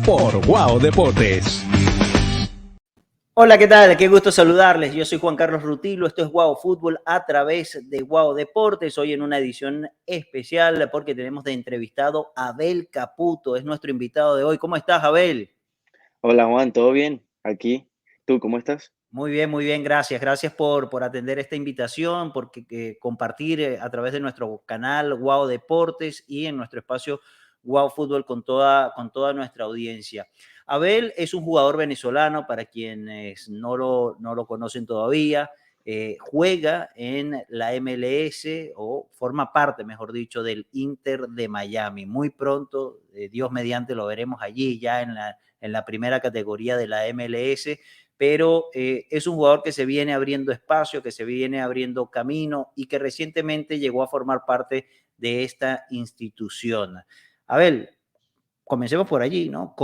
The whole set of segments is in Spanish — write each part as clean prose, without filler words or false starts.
Por Wow Deportes. Hola, ¿qué tal? Qué gusto saludarles. Yo soy Juan Carlos Rutilo. Esto es Wow Fútbol a través de Wow Deportes. Hoy en una edición especial porque tenemos de entrevistado a Abel Caputo. Es nuestro invitado de hoy. ¿Cómo estás, Abel? Hola Juan, ¿todo bien? Aquí. ¿Tú cómo estás? Muy bien, gracias. Gracias por atender esta invitación, por compartir a través de nuestro canal Wow Deportes y en nuestro espacio Wow Fútbol con toda nuestra audiencia. Abel es un jugador venezolano, para quienes no lo conocen todavía. Juega en la MLS o forma parte, mejor dicho, del Inter de Miami. Muy pronto, Dios mediante, lo veremos allí ya en la primera categoría de la MLS, pero es un jugador que se viene abriendo espacio, que se viene abriendo camino y que recientemente llegó a formar parte de esta institución. A ver, comencemos por allí, ¿no?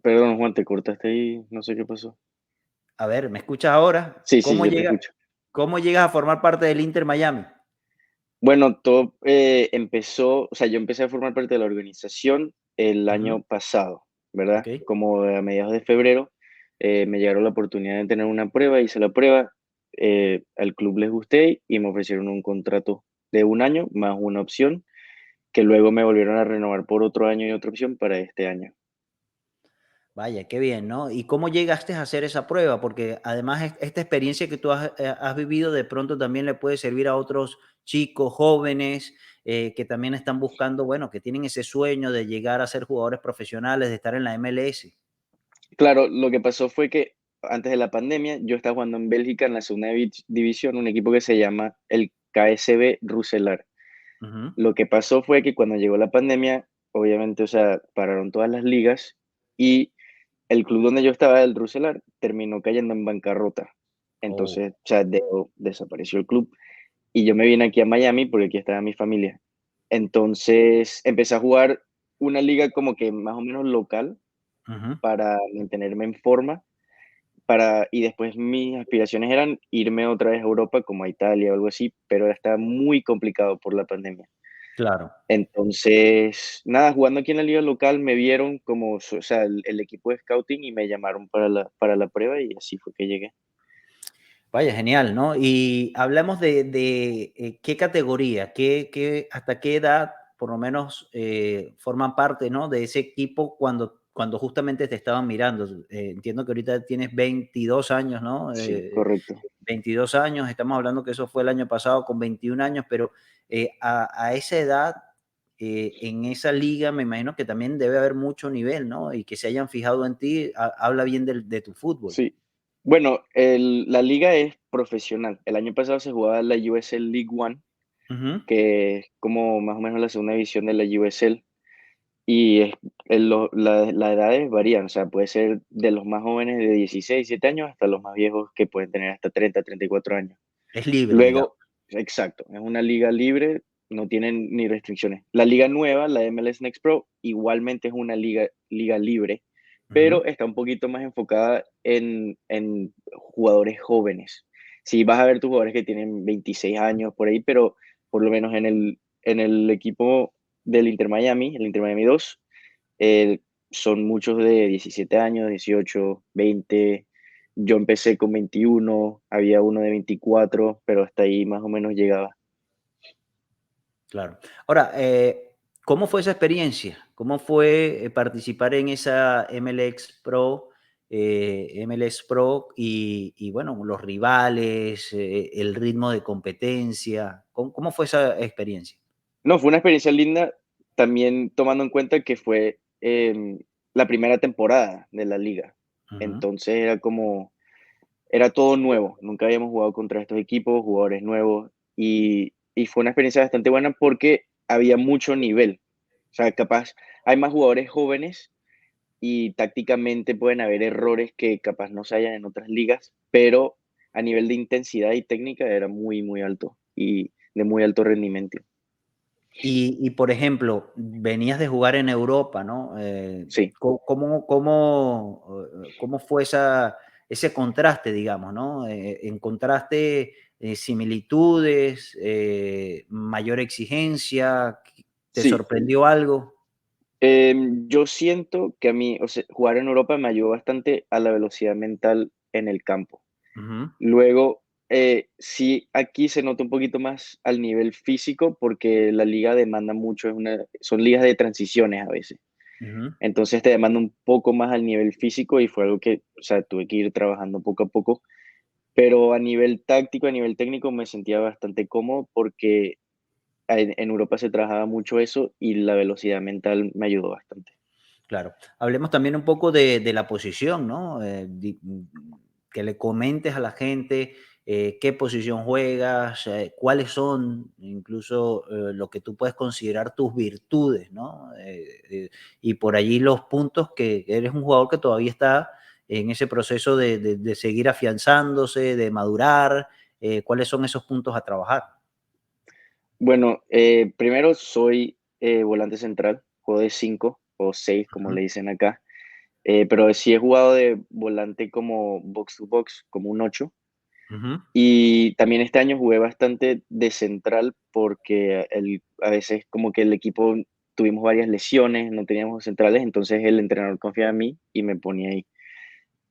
Perdón Juan, te cortaste ahí, no sé qué pasó. A ver, ¿me escuchas ahora? Sí, sí, yo te escucho. ¿Cómo llegas a formar parte del Inter Miami? Bueno, todo empezó, o sea, yo empecé a formar parte de la organización el Ujú. año pasado, Ok. ¿verdad? Como a mediados de febrero me llegaron la oportunidad de tener una prueba, hice la prueba, al club les gusté y me ofrecieron un contrato de un año más una opción que luego me volvieron a renovar por otro año y otra opción para este año. Vaya, qué bien, ¿no? ¿Y cómo llegaste a hacer esa prueba? Porque además esta experiencia que tú has vivido de pronto también le puede servir a otros chicos jóvenes que también están buscando, bueno, que tienen ese sueño de llegar a ser jugadores profesionales, de estar en la MLS. Claro, lo que pasó fue que antes de la pandemia yo estaba jugando en Bélgica en la segunda división, un equipo que se llama el KSB Roeselare. Ujú. Lo que pasó fue que cuando llegó la pandemia, obviamente, o sea, pararon todas las ligas y el club donde yo estaba, el Roeselare, terminó cayendo en bancarrota. Oh, Entonces, o sea, desapareció el club y yo me vine aquí a Miami porque aquí estaba mi familia. Entonces, empecé a jugar una liga como que más o menos local ujú. para mantenerme en forma y después mis aspiraciones eran irme otra vez a Europa, como a Italia o algo así, pero estaba muy complicado por la pandemia. Claro. Entonces, nada, jugando aquí en la liga local me vieron como, o sea, el equipo de scouting y me llamaron para la prueba y así fue que llegué. Vaya, genial, ¿no? Y hablamos de qué categoría, hasta qué edad, por lo menos, forman parte, ¿no? De ese equipo cuando justamente te estaban mirando. Entiendo que ahorita tienes 22 años, ¿no? Sí, correcto. 22 años, estamos hablando que eso fue el año pasado con 21 años, pero a esa edad, en esa liga, me imagino que también debe haber mucho nivel, ¿no? Y que se hayan fijado en ti, habla bien de tu fútbol. Sí. Bueno, la liga es profesional. El año pasado se jugaba la USL League One, Ujú. que es como más o menos la segunda división de la USL. Y las edades varían, o sea, puede ser de los más jóvenes de 16 17 años hasta los más viejos que pueden tener hasta 30 34 años. Es libre, digamos. Luego, exacto, es una liga libre, no tienen ni restricciones. La liga nueva, la MLS Next Pro, igualmente es una liga libre, Ujú. pero está un poquito más enfocada en jugadores jóvenes. Sí, vas a ver tus jugadores que tienen 26 años por ahí, pero por lo menos en el equipo del Inter Miami, el Inter Miami 2, eh, son muchos de 17 años, 18, 20. Yo empecé con 21, había uno de 24, pero hasta ahí más o menos llegaba. Claro. Ahora, ¿cómo fue esa experiencia? ¿Cómo fue participar en esa MLS Pro y bueno, los rivales, el ritmo de competencia? ¿Cómo fue esa experiencia? No, fue una experiencia linda, también tomando en cuenta que fue la primera temporada de la liga. Ujú. Entonces era todo nuevo, nunca habíamos jugado contra estos equipos, jugadores nuevos, y fue una experiencia bastante buena porque había mucho nivel. O sea, capaz hay más jugadores jóvenes y tácticamente pueden haber errores que capaz no se hayan en otras ligas, pero a nivel de intensidad y técnica era muy, muy alto y de muy alto rendimiento. Por ejemplo, venías de jugar en Europa, ¿no? Sí. ¿Cómo fue ese contraste, digamos, ¿no? ¿Encontraste similitudes, mayor exigencia? ¿Te Sí, sorprendió algo? yo siento que a mí, o sea, jugar en Europa me ayudó bastante a la velocidad mental en el campo. Ujú, Luego, sí, aquí se nota un poquito más al nivel físico porque la liga demanda mucho, son ligas de transiciones a veces. ujú. Entonces te demanda un poco más al nivel físico y fue algo que, o sea, tuve que ir trabajando poco a poco. Pero a nivel táctico, a nivel técnico, me sentía bastante cómodo porque en Europa se trabajaba mucho eso y la velocidad mental me ayudó bastante. Claro. Hablemos también un poco de la posición, ¿no? Que le comentes a la gente qué posición juegas, cuáles son incluso lo que tú puedes considerar tus virtudes, ¿no? Y por allí los puntos que eres un jugador que todavía está en ese proceso de seguir afianzándose, de madurar, cuáles son esos puntos a trabajar. Bueno, primero soy volante central, juego de 5 o 6 como Ujú, le dicen acá, pero sí he jugado de volante como box to box, como un 8. ujú. Y también este año jugué bastante de central porque a veces como que el equipo tuvimos varias lesiones, no teníamos centrales, entonces el entrenador confiaba en mí y me ponía ahí.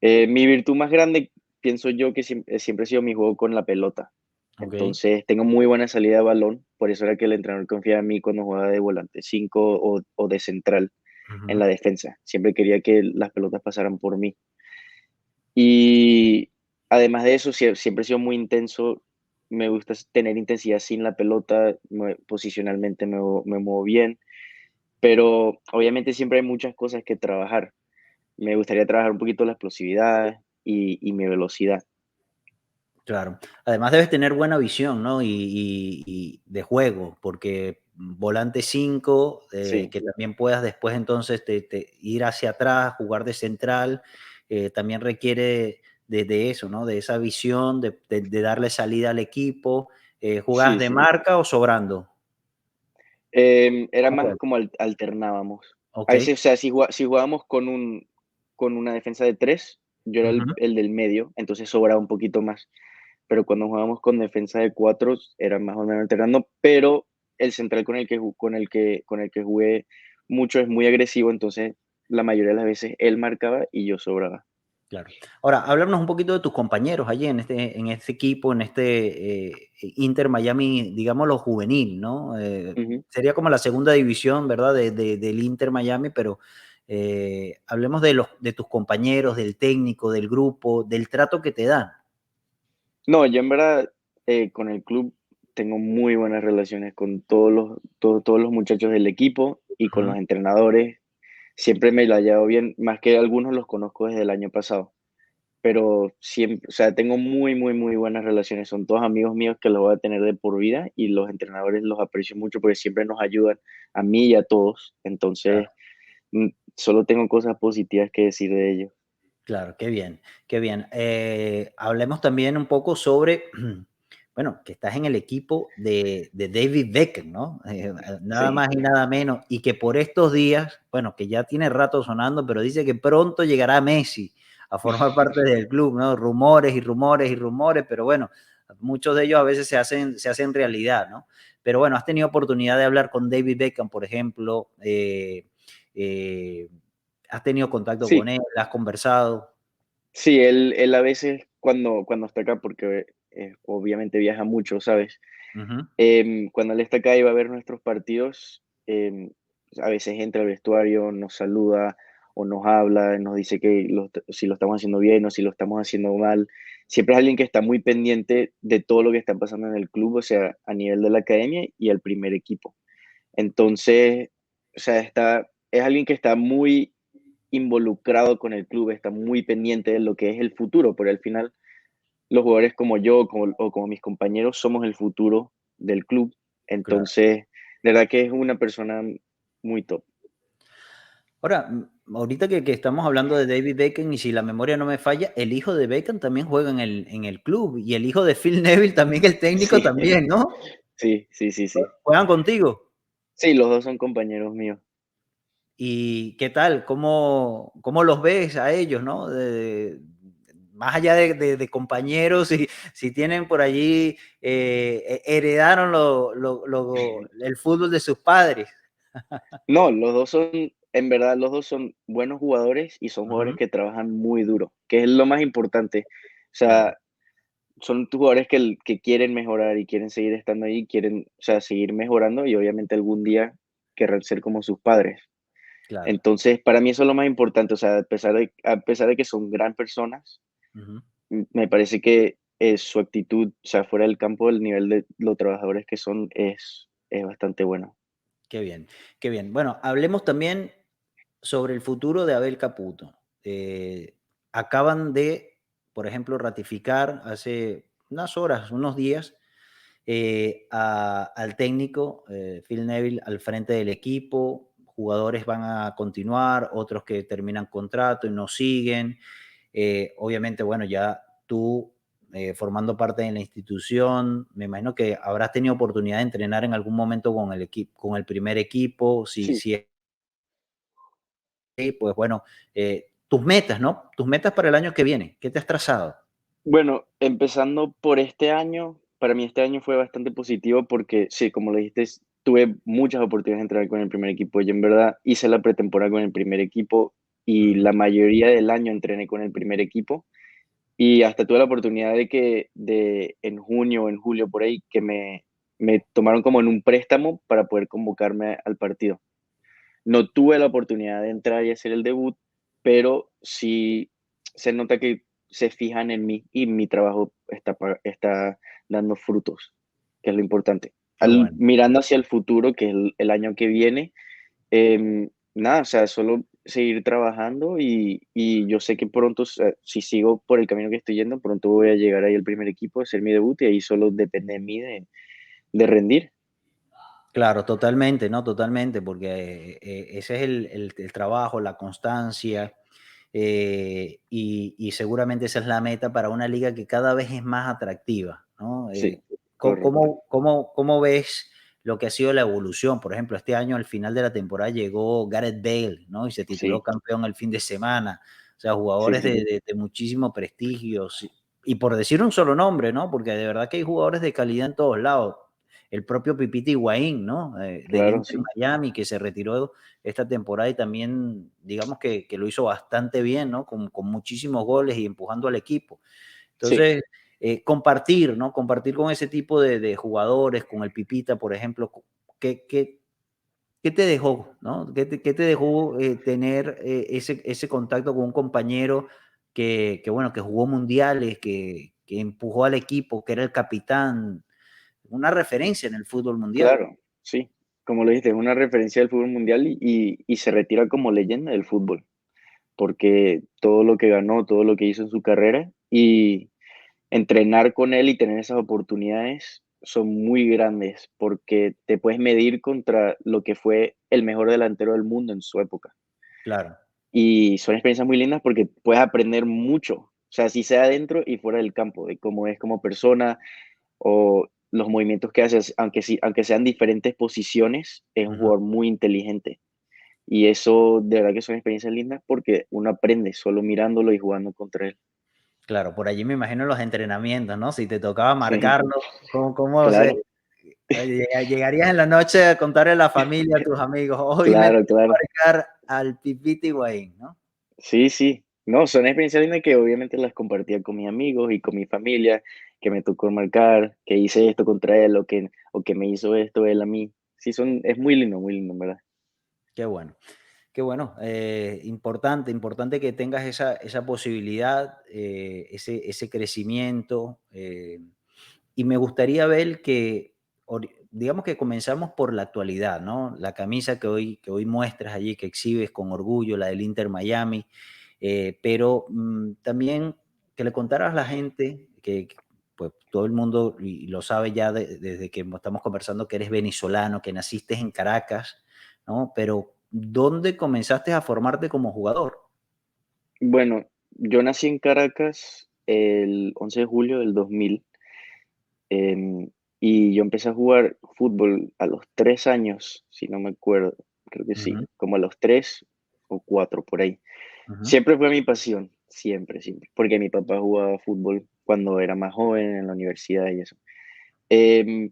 Mi virtud más grande, pienso yo, que siempre ha sido mi juego con la pelota. Ok, Entonces tengo muy buena salida de balón, por eso era que el entrenador confiaba en mí cuando jugaba de volante 5 o de central en ujú, la defensa. Siempre quería que las pelotas pasaran por mí. Y además de eso, siempre he sido muy intenso. Me gusta tener intensidad sin la pelota. Posicionalmente me muevo bien, pero obviamente siempre hay muchas cosas que trabajar. Me gustaría trabajar un poquito la explosividad y mi velocidad. claro. Además debes tener buena visión, ¿no? Y de juego, porque volante 5 Sí, que también puedas después entonces ir hacia atrás, jugar de central, también requiere de eso, ¿no? De esa visión, de darle salida al equipo. ¿Jugás sí, de sí. marca o sobrando? Era ¿Cómo más juegas? como alternábamos. A Ok. veces, o sea, si jugábamos con una defensa de 3 yo era Ujú. el del medio, entonces sobraba un poquito más. Pero cuando jugábamos con defensa de 4 era más o menos alternando, pero el central con el que jugué mucho es muy agresivo, entonces la mayoría de las veces él marcaba y yo sobraba. Claro. Ahora, háblanos un poquito de tus compañeros allí en este equipo, en este Inter Miami, digámoslo juvenil, ¿no? Ujú. Sería como la segunda división, ¿verdad? Del Inter Miami, pero hablemos de tus compañeros, del técnico, del grupo, del trato que te dan. No, yo en verdad, con el club tengo muy buenas relaciones con todos los muchachos del equipo y con Ujú. los entrenadores. Siempre me la llevo bien, más que algunos los conozco desde el año pasado, pero siempre, o sea, tengo muy, muy, muy buenas relaciones. Son todos amigos míos que los voy a tener de por vida y los entrenadores los aprecio mucho porque siempre nos ayudan a mí y a todos. Entonces, Claro. solo tengo cosas positivas que decir de ellos. Claro, qué bien, qué bien. Hablemos también un poco sobre, bueno, que estás en el equipo de David Beckham, ¿no? Nada Sí, más y nada menos, y que por estos días, bueno, que ya tiene rato sonando, pero dice que pronto llegará Messi a formar parte del club, ¿no? Rumores y rumores y rumores, pero bueno, muchos de ellos a veces se hacen realidad, ¿no? Pero bueno, has tenido oportunidad de hablar con David Beckham, por ejemplo, eh, ¿has tenido contacto con sí, él? ¿Has conversado? sí, él a veces cuando está acá, porque obviamente viaja mucho, ¿sabes? Ujú, Cuando él está acá y va a ver nuestros partidos, a veces entra al vestuario, nos saluda o nos habla, nos dice que si lo estamos haciendo bien o si lo estamos haciendo mal. Siempre es alguien que está muy pendiente de todo lo que está pasando en el club, o sea, a nivel de la academia y al primer equipo. Entonces, o sea, es alguien que está muy involucrado con el club, está muy pendiente de lo que es el futuro, porque al final los jugadores como yo o como mis compañeros somos el futuro del club. claro. Entonces, de verdad que es una persona muy top. Ahora, ahorita que estamos hablando de David Beckham, y si la memoria no me falla, el hijo de Beckham también juega en el club, y el hijo de Phil Neville también, el técnico Sí, también, ¿no? sí, sí, sí, sí. ¿Juegan contigo? Sí, los dos son compañeros míos. ¿Y qué tal? ¿Cómo los ves a ellos, no? Más allá de compañeros, si tienen por allí, heredaron el fútbol de sus padres. No, los dos son, en verdad, los dos son buenos jugadores y son jugadores Ujú, que trabajan muy duro, que es lo más importante. O claro, sea, son jugadores que quieren mejorar y quieren seguir estando ahí, quieren, o sea, seguir mejorando y obviamente algún día querrán ser como sus padres. claro. Entonces, para mí eso es lo más importante, o sea, a pesar de que son gran personas, Ujú. me parece que su actitud, o sea, fuera del campo, el nivel de los trabajadores que son es bastante bueno. Qué bien, qué bien. Bueno, hablemos también sobre el futuro de Abel Caputo. Acaban de, por ejemplo, ratificar hace unas horas, unos días, al técnico Phil Neville al frente del equipo. Jugadores van a continuar, otros que terminan contrato y no siguen. Obviamente, bueno, ya tú formando parte de la institución, me imagino que habrás tenido oportunidad de entrenar en algún momento con el equipo, con el primer equipo. Si, Sí. si es así, pues bueno, tus metas, ¿no? Tus metas para el año que viene, ¿qué te has trazado? Bueno, empezando por este año, para mí este año fue bastante positivo porque, sí, como lo dijiste, tuve muchas oportunidades de entrenar con el primer equipo. Yo en verdad hice la pretemporada con el primer equipo y Ujú, la mayoría del año entrené con el primer equipo y hasta tuve la oportunidad en junio o en julio por ahí que me tomaron como en un préstamo para poder convocarme al partido. No tuve la oportunidad de entrar y hacer el debut, pero sí se nota que se fijan en mí y mi trabajo está dando frutos, que es lo importante. qué bueno. Mirando hacia el futuro, que es el año que viene, nada, o sea, solo seguir trabajando y yo sé que pronto, o sea, si sigo por el camino que estoy yendo, pronto voy a llegar ahí al primer equipo, hacer mi debut y ahí solo depende de mí de rendir. Claro, totalmente, ¿no? Totalmente, porque ese es el trabajo, la constancia, y seguramente esa es la meta para una liga que cada vez es más atractiva, ¿no? Sí, correcto. ¿Cómo ves lo que ha sido la evolución? Por ejemplo, este año al final de la temporada llegó Gareth Bale, ¿no? Y se tituló Sí, campeón el fin de semana. O sea, sí, jugadores sí, de muchísimo prestigio. Sí. Y por decir un solo nombre, ¿no? Porque de verdad que hay jugadores de calidad en todos lados. El propio Pipita Higuaín, ¿no? Del claro, Inter sí. Miami, que se retiró esta temporada y también, digamos que lo hizo bastante bien, ¿no? Con muchísimos goles y empujando al equipo. Sí. Entonces, compartir, ¿no? Compartir con ese tipo de jugadores, con el Pipita, por ejemplo, ¿qué, qué, qué te dejó, ¿no? Qué te dejó tener ese contacto con un compañero bueno, que jugó mundiales, que empujó al equipo, que era el capitán, una referencia en el fútbol mundial? Claro, sí. Como lo dijiste, es una referencia del fútbol mundial y se retira como leyenda del fútbol, porque todo lo que ganó, todo lo que hizo en su carrera y entrenar con él y tener esas oportunidades son muy grandes, porque te puedes medir contra lo que fue el mejor delantero del mundo en su época. Claro. Y son experiencias muy lindas porque puedes aprender mucho, o sea, si sea dentro y fuera del campo, de cómo es como persona, o los movimientos que haces, aunque sean diferentes posiciones, es un Ujú. jugador muy inteligente. Y eso de verdad que son experiencias lindas porque uno aprende solo mirándolo y jugando contra él. Claro, por allí me imagino los entrenamientos, ¿no? Si te tocaba Sí, marcarlo, cómo claro, llegarías en la noche a contarle a la familia, a tus amigos, hoy me claro, tocó claro. marcar al Pipita Higuaín, ¿no? Sí, sí. No, son experiencias lindas que obviamente las compartía con mis amigos y con mi familia, que me tocó marcar, que hice esto contra él o que me hizo esto él a mí. Sí, es muy lindo, en verdad. Qué bueno. Qué bueno, importante, importante que tengas esa posibilidad, ese crecimiento. Y me gustaría ver que, digamos que comenzamos por la actualidad, ¿no? La camisa que hoy muestras allí, que exhibes con orgullo, la del Inter Miami, pero también que le contaras a la gente pues todo el mundo y lo sabe ya desde que estamos conversando que eres venezolano, que naciste en Caracas, ¿no? Pero ¿dónde comenzaste a formarte como jugador? Bueno, yo nací en Caracas el 11 de julio del 2000. Em, y yo empecé a jugar fútbol a los 3 años, si no me acuerdo, creo que sí, Ujú, como a los 3 o 4 por ahí. ujú, Siempre fue mi pasión, siempre, siempre, porque mi papá jugaba fútbol cuando era más joven en la universidad y eso.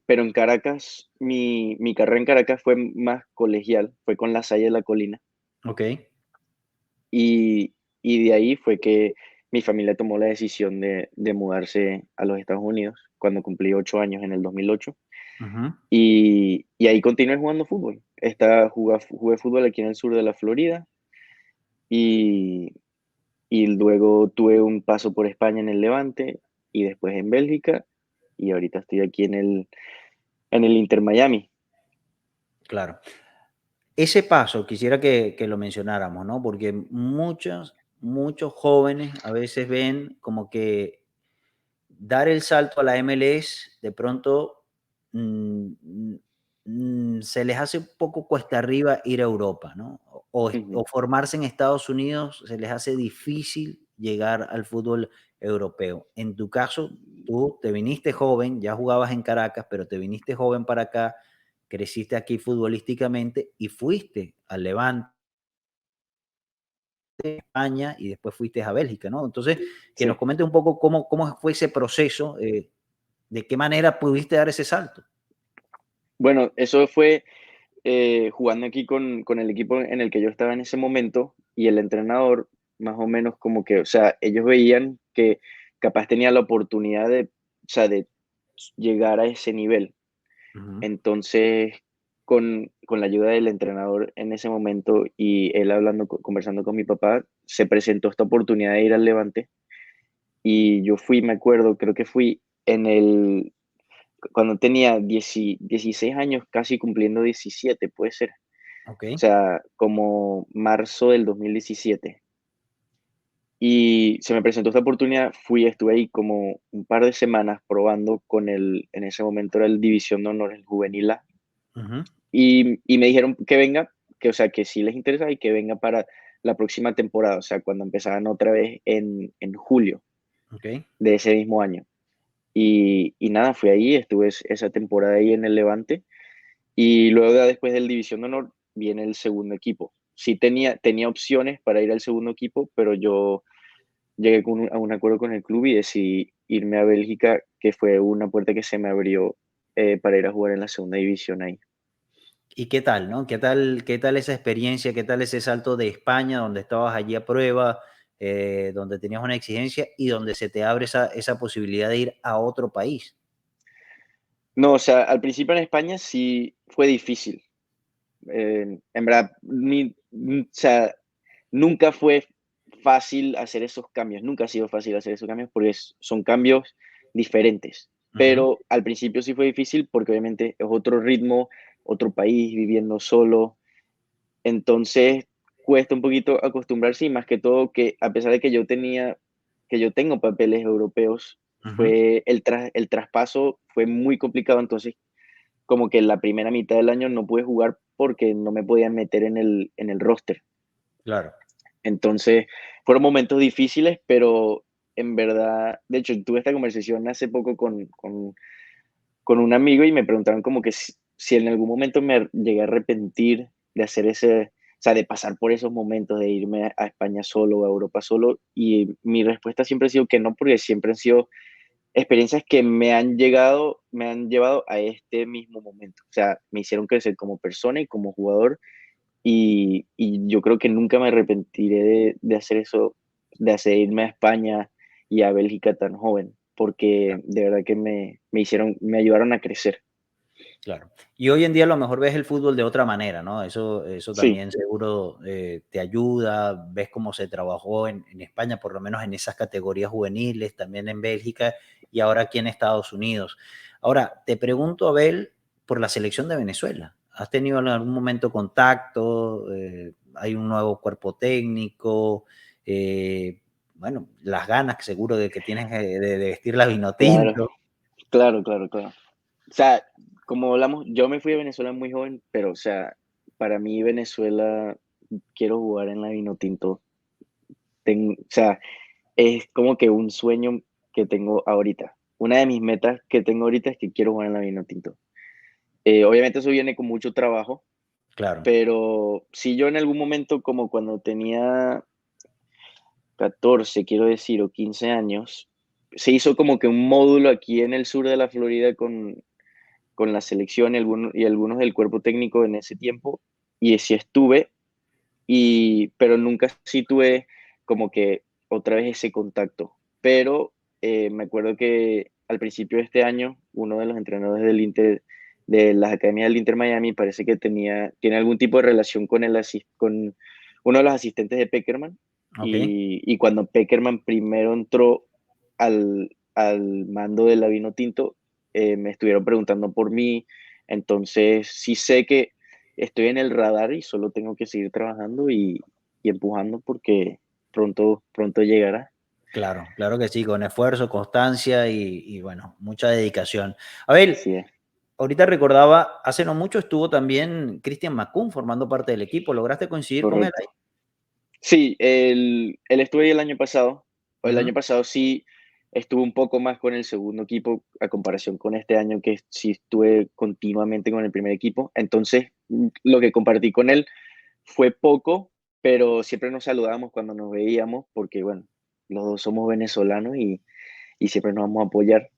Pero en Caracas, mi carrera en Caracas fue más colegial, fue con La Salle de la Colina. Ok. Y, y de ahí fue que mi familia tomó la decisión de mudarse a los Estados Unidos cuando cumplí 8 años en el 2008. Ujú. Y ahí continué jugando fútbol. Jugué fútbol aquí en el sur de la Florida y, y luego tuve un paso por España en el Levante y después en Bélgica y ahorita estoy aquí en el Inter Miami. Claro. Ese paso quisiera que lo mencionáramos, ¿no? Porque muchos jóvenes a veces ven como que dar el salto a la MLS de pronto mm, se les hace un poco cuesta arriba ir a Europa, ¿no? Ujú. O formarse en Estados Unidos se les hace difícil llegar al fútbol europeo. En tu caso, tú te viniste joven, ya jugabas en Caracas, pero te viniste joven para acá, creciste aquí futbolísticamente y fuiste al Levante, España y después fuiste a Bélgica, ¿no? Entonces, que nos Sí. comentes un poco cómo fue ese proceso, de qué manera pudiste dar ese salto. Bueno, eso fue jugando aquí con el equipo en el que yo estaba en ese momento y el entrenador más o menos como que, o sea, ellos veían que capaz tenía la oportunidad o sea, de llegar a ese nivel. Ujú. Entonces, con la ayuda del entrenador en ese momento y él hablando, conversando con mi papá, se presentó esta oportunidad de ir al Levante y yo fui, me acuerdo, creo que fui cuando tenía 16 años, casi cumpliendo 17 puede ser. Ok. O sea, como marzo del 2017. Y se me presentó esta oportunidad, estuve ahí como un par de semanas probando en ese momento era el División de Honor, el Juvenil A, Ujú. y me dijeron que venga, que o sea, que sí les interesa y que venga para la próxima temporada, o sea, cuando empezaban otra vez en julio Ok. de ese mismo año. Y nada, fui ahí, estuve esa temporada ahí en el Levante, y luego después del División de Honor viene el segundo equipo. Sí tenía opciones para ir al segundo equipo, pero yo llegué a un acuerdo con el club y decidí irme a Bélgica, que fue una puerta que se me abrió para ir a jugar en la segunda división ahí. ¿Y qué tal, no? ¿Qué tal esa experiencia? ¿Qué tal ese salto de España, donde estabas allí a prueba, donde tenías una exigencia y donde se te abre esa posibilidad de ir a otro país? No, o sea, al principio en España sí fue difícil. En verdad, o sea, nunca fue fácil hacer esos cambios, nunca ha sido fácil hacer esos cambios porque son cambios diferentes. Ujú. Pero al principio sí fue difícil porque obviamente es otro ritmo, otro país, viviendo solo. Entonces cuesta un poquito acostumbrarse y más que todo que a pesar de que yo tengo papeles europeos, Ujú. el traspaso fue muy complicado. Entonces como que la primera mitad del año no pude jugar porque no me podían meter en el roster. Claro. Entonces, fueron momentos difíciles, pero en verdad, de hecho, tuve esta conversación hace poco con un amigo y me preguntaron como que si en algún momento me llegué a arrepentir de hacer o sea, de pasar por esos momentos, de irme a España solo o a Europa solo, y mi respuesta siempre ha sido que no, porque siempre han sido experiencias que me han llevado a este mismo momento. O sea, me hicieron crecer como persona y como jugador y yo creo que nunca me arrepentiré de hacer eso, de hacer irme a España y a Bélgica tan joven, porque de verdad que me ayudaron a crecer. Claro. Y hoy en día a lo mejor ves el fútbol de otra manera, ¿no? Eso Sí, también seguro te ayuda, ves cómo se trabajó en España, por lo menos en esas categorías juveniles, también en Bélgica y ahora aquí en Estados Unidos. Ahora, te pregunto, Abel, por la selección de Venezuela. ¿Has tenido en algún momento contacto? ¿Hay un nuevo cuerpo técnico? Bueno, las ganas que seguro de que tienes de vestir la claro, Vinotinto. claro. O sea, como hablamos, yo me fui a Venezuela muy joven, pero o sea, para mí Venezuela, quiero jugar en la Vinotinto. O sea, es como que un sueño que tengo ahorita. Una de mis metas que tengo ahorita es que quiero jugar en la Vinotinto. Obviamente eso viene con mucho trabajo, Claro. pero si yo en algún momento, como cuando tenía 14 quiero decir, o 15 años, se hizo como que un módulo aquí en el sur de la Florida con la selección y algunos del cuerpo técnico en ese tiempo, y sí estuve, pero nunca sí tuve como que otra vez ese contacto. Pero me acuerdo que al principio de este año, uno de los entrenadores del Inter, de las academias del Inter Miami, parece que tiene algún tipo de relación con uno de los asistentes de Peckerman. Ok, Y cuando Peckerman primero entró al mando de la Vinotinto, me estuvieron preguntando por mí. Entonces, sí sé que estoy en el radar y solo tengo que seguir trabajando y empujando porque pronto llegará. claro, claro que sí, con esfuerzo, constancia y bueno, mucha dedicación. A ver, Así es, ahorita recordaba, hace no mucho estuvo también Christian Macún formando parte del equipo. ¿Lograste coincidir con él ahí? correcto. Sí, él estuvo ahí el año pasado. El Ujú, año pasado sí estuve un poco más con el segundo equipo a comparación con este año que sí estuve continuamente con el primer equipo. Entonces, lo que compartí con él fue poco, pero siempre nos saludábamos cuando nos veíamos porque, bueno, los dos somos venezolanos y siempre nos vamos a apoyar.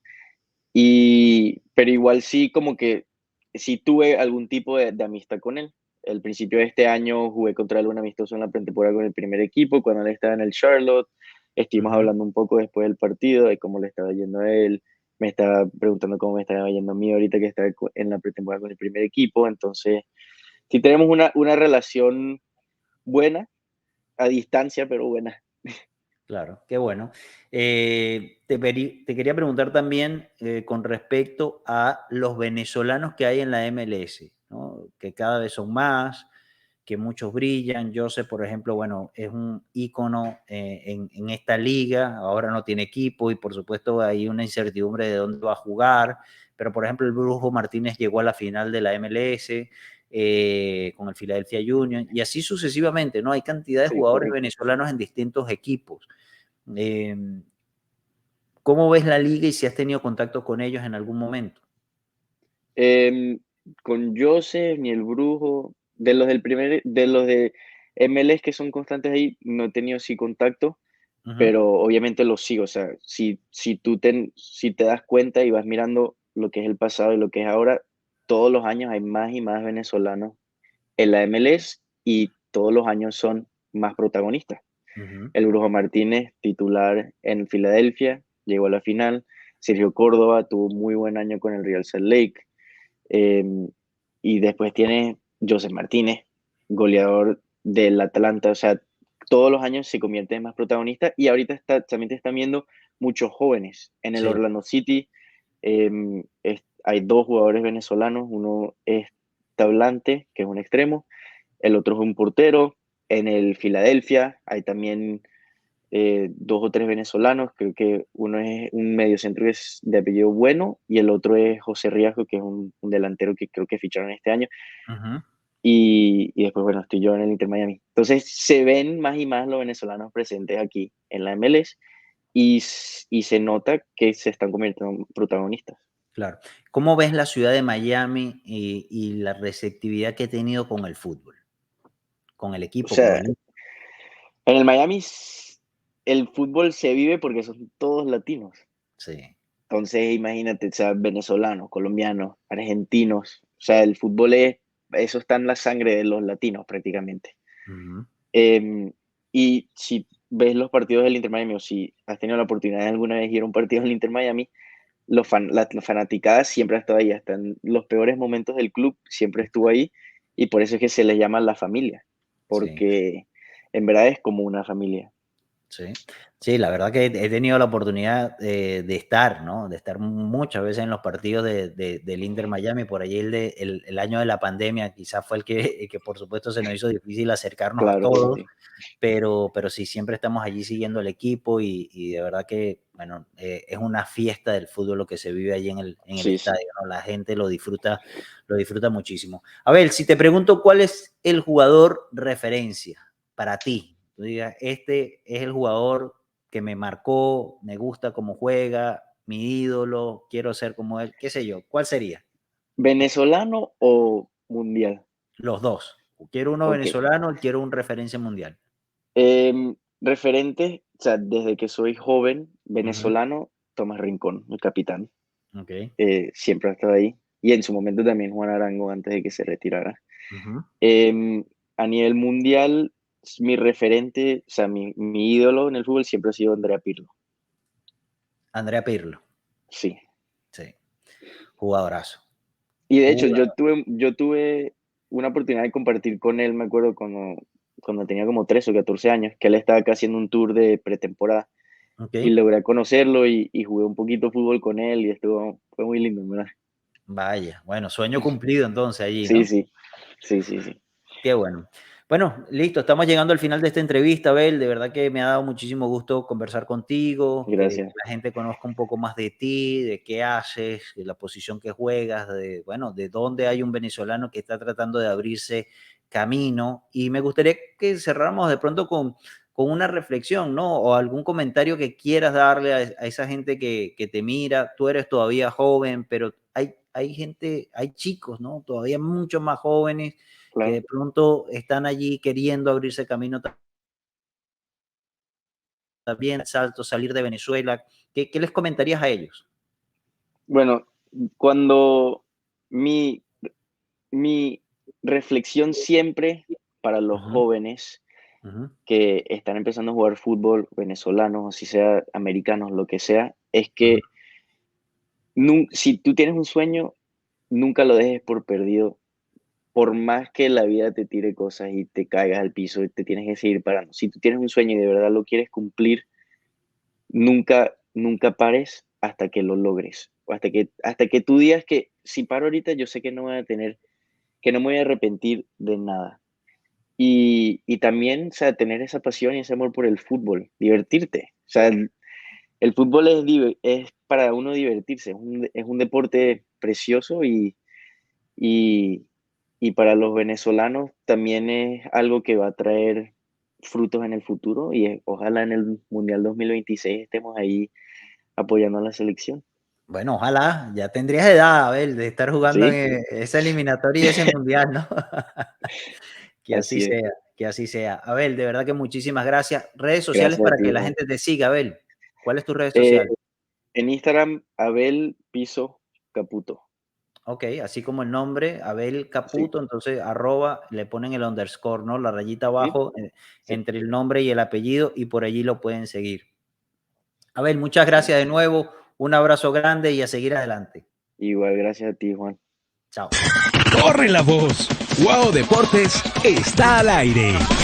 Pero igual sí, como que sí tuve algún tipo de amistad con él. Al principio de este año jugué contra él un amistoso en la pretemporada con el primer equipo, cuando él estaba en el Charlotte. Estuvimos ujú. hablando un poco después del partido, de cómo le estaba yendo a él. Me estaba preguntando cómo me estaba yendo a mí ahorita que estaba en la pretemporada con el primer equipo. Entonces, sí tenemos una relación buena, a distancia, pero buena. Claro, qué bueno. Te quería preguntar también con respecto a los venezolanos que hay en la MLS, ¿no? Que cada vez son más, que muchos brillan. Joseph, por ejemplo, bueno, es un ícono en esta liga, ahora no tiene equipo y por supuesto hay una incertidumbre de dónde va a jugar, pero por ejemplo el Brujo Martínez llegó a la final de la MLS con el Philadelphia Union y así sucesivamente, ¿no? Hay cantidad de Sí, jugadores correcto. venezolanos en distintos equipos. Eh, ¿Cómo ves la liga y si has tenido contacto con ellos en algún momento? Em, con Joseph ni el Brujo, de los de MLS que son constantes ahí, no he tenido sí contacto, Ujú, pero obviamente los sigo. O sea, si te das cuenta y vas mirando lo que es el pasado y lo que es ahora, todos los años hay más y más venezolanos en la MLS y todos los años son más protagonistas. ujú. El Brujo Martínez, titular en Filadelfia, llegó a la final. Sergio Córdoba tuvo muy buen año con el Real Salt Lake. Eh, y después tiene Joseph Martínez, goleador del Atlanta. O sea, todos los años se convierte en más protagonista y ahorita también te están viendo muchos jóvenes. En el Sí, Orlando City hay dos jugadores venezolanos, uno es Tablante, que es un extremo, el otro es un portero. En el Filadelfia hay también dos o tres venezolanos, creo que uno es un mediocentro que es de apellido Bueno y el otro es José Riasco, que es un delantero que creo que ficharon este año. ujú, Y después, bueno, estoy yo en el Inter Miami. Entonces se ven más y más los venezolanos presentes aquí en la MLS y se nota que se están convirtiendo en protagonistas. claro. ¿Cómo ves la ciudad de Miami y la receptividad que ha tenido con el fútbol? Con el O equipo, con sea, el... en el Miami el fútbol se vive porque son todos latinos. Sí. Entonces, imagínate, o sea, venezolanos, colombianos, argentinos, o sea, eso está en la sangre de los latinos prácticamente. Ujú, Em, y si ves los partidos del Inter Miami o si has tenido la oportunidad de alguna vez ir a un partido del Inter Miami, la fanaticada siempre ha estado ahí, hasta en los peores momentos del club siempre estuvo ahí y por eso es que se le llama la familia, sí. porque en verdad es como una familia. Sí, sí, la verdad que he tenido la oportunidad de estar, ¿no? De estar muchas veces en los partidos del Inter Miami, por allí el año de la pandemia quizás fue el que por supuesto se nos hizo difícil acercarnos a Claro, todos, sí, pero sí, siempre estamos allí siguiendo el equipo y de verdad que, bueno, es una fiesta del fútbol lo que se vive allí en el sí, sí. estadio, ¿no? La gente lo disfruta muchísimo. A ver, si te pregunto cuál es el jugador referencia para ti, tú digas, este es el jugador que me marcó, me gusta cómo juega, mi ídolo, quiero ser como él, qué sé yo, ¿cuál sería? ¿Venezolano o mundial? Los dos. Quiero uno Ok. venezolano y quiero un referencia mundial. Referente, o sea, desde que soy joven, Ujú, venezolano, Tomás Rincón, el capitán. ok. Siempre ha estado ahí. y en su momento también Juan Arango antes de que se retirara. Ujú. A nivel mundial, mi referente, o sea, mi ídolo en el fútbol siempre ha sido Andrea Pirlo. Andrea Pirlo, Sí. sí, jugadorazo. Y de hecho, Jugador. yo tuve una oportunidad de compartir con él, me acuerdo, cuando tenía como 13 o 14 años, que él estaba acá haciendo un tour de pretemporada Ok, y logré conocerlo y jugué un poquito fútbol con él y fue muy lindo, ¿verdad? vaya, bueno, sueño cumplido entonces allí, Sí, ¿no? sí, sí, sí, sí. Qué bueno. Bueno, listo, estamos llegando al final de esta entrevista, Abel. De verdad que me ha dado muchísimo gusto conversar contigo, que Gracias. la gente conozca un poco más de ti, de qué haces, de la posición que juegas, de, bueno, de dónde hay un venezolano que está tratando de abrirse camino. Y me gustaría que cerráramos de pronto con una reflexión, ¿no? O algún comentario que quieras darle a esa gente que te mira. Tú eres todavía joven, pero hay gente, hay chicos, ¿no? Todavía mucho más jóvenes que Claro. de pronto están allí queriendo abrirse camino también, salto, salir de Venezuela. ¿Qué les comentarías a ellos? Bueno, cuando mi, mi reflexión siempre para los Ujú, jóvenes ujú, que están empezando a jugar fútbol, venezolanos, o si sea americanos, lo que sea, es ujú. que si tú tienes un sueño, nunca lo dejes por perdido. Por más que la vida te tire cosas y te caigas al piso y te tienes que seguir parando. Si tú tienes un sueño y de verdad lo quieres cumplir, nunca pares hasta que lo logres. O hasta que tú digas que si paro ahorita, yo sé que no voy a tener, que no me voy a arrepentir de nada. Y también, o sea, tener esa pasión y ese amor por el fútbol, divertirte. O sea, el fútbol es para uno divertirse, es un deporte precioso y, y para los venezolanos también es algo que va a traer frutos en el futuro y ojalá en el Mundial 2026 estemos ahí apoyando a la selección. Bueno, ojalá, ya tendrías edad, Abel, de estar jugando Sí, en esa eliminatoria y ese mundial, ¿no? Que así así es. sea, que así sea. Abel, de verdad que muchísimas gracias. Redes sociales Gracias a para ti, que la Juan. gente te siga, Abel. ¿Cuál es tu red Eh, social? en Instagram, Abel Piso Caputo. Ok, así como el nombre, Abel Sí. Caputo, entonces arroba, le ponen el underscore, ¿no? La rayita Ujú. abajo Sí. entre el nombre y el apellido y por allí lo pueden seguir. Abel, muchas gracias de nuevo, un abrazo grande y a seguir adelante. Igual, gracias a ti, Juan. Chao. ¡Corre la voz! ¡Wow Deportes está al aire!